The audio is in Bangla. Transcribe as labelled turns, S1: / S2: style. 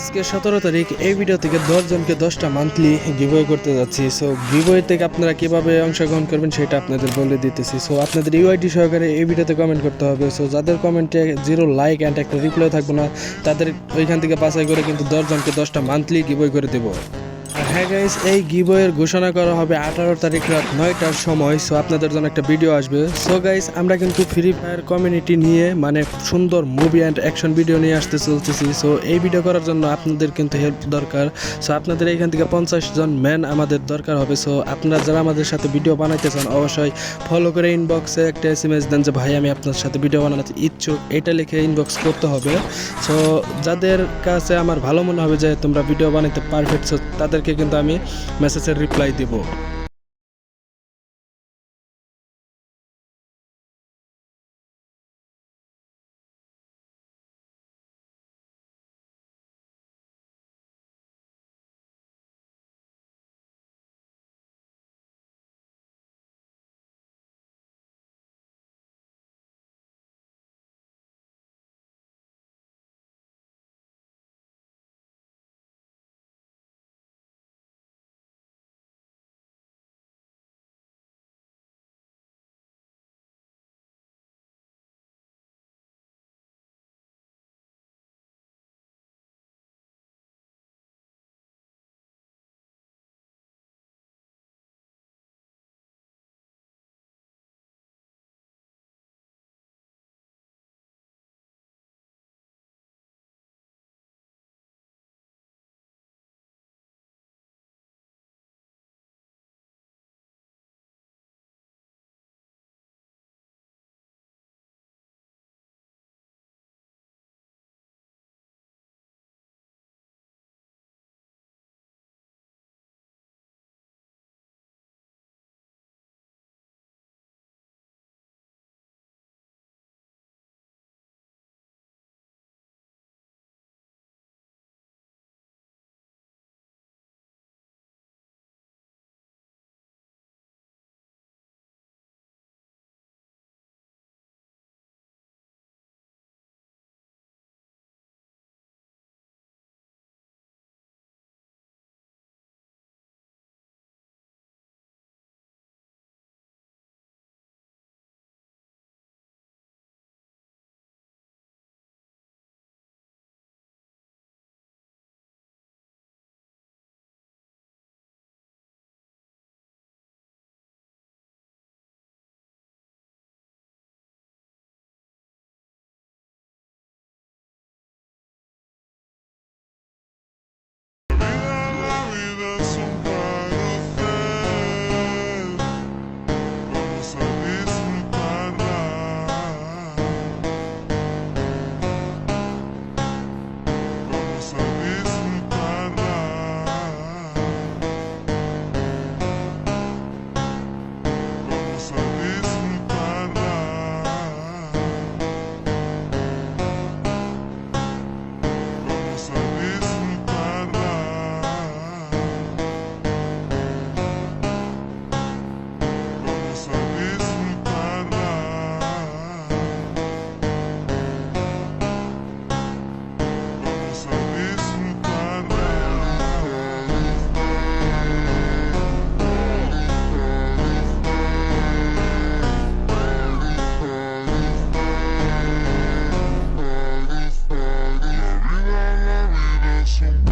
S1: আজকে 17 তারিখ এই ভিডিও থেকে 10 জনকে 10টা মান্থলি গিভওয়ে করতে যাচ্ছি। সো গিভওয়ে থেকে আপনারা কিভাবে অংশগ্রহণ করবেন সেটা আপনাদের বলে দিতেছি। সো আপনাদের ইউআইডি সহকারে এই ভিডিওতে কমেন্ট করতে হবে। সো যাদের কমেন্টে 0 লাইক অ্যান্ড একটা রিপ্লাই থাকবে না তাদের ওইখান থেকে বাছাই করে কিন্তু 10 জনকে 10টা মান্থলি গিভওয়ে করে দেবো। হ্যাঁ গাইস, এই গিভওয়ের ঘোষণা করা হবে 18 তারিখ রাত 9টার সময়। সো আপনাদের জন্য একটা ভিডিও আসবে। সো গাইস, আমরা কিন্তু ফ্রি ফায়ার কমিউনিটি নিয়ে মানে সুন্দর মুভি অ্যান্ড অ্যাকশন ভিডিও নিয়ে আসতে চলতেছি। সো এই ভিডিও করার জন্য আপনাদের কিন্তু হেল্প দরকার। সো আপনাদের এখান থেকে 50 জন ম্যান আমাদের দরকার হবে। সো আপনারা যারা আমাদের সাথে ভিডিও বানাইতে চান অবশ্যই ফলো করে ইনবক্সে একটা SMS দেন যে ভাই আমি আপনার সাথে ভিডিও বানাতে ইচ্ছুক, এটা লিখে ইনবক্স করতে হবে। সো যাদের কাছে আমার ভালো মনে হবে যে তোমরা ভিডিও বানাইতে পারফেক্ট, সো তাদেরকে কিন্তু আমি মেসেজের রিপ্লাই দিব।
S2: Some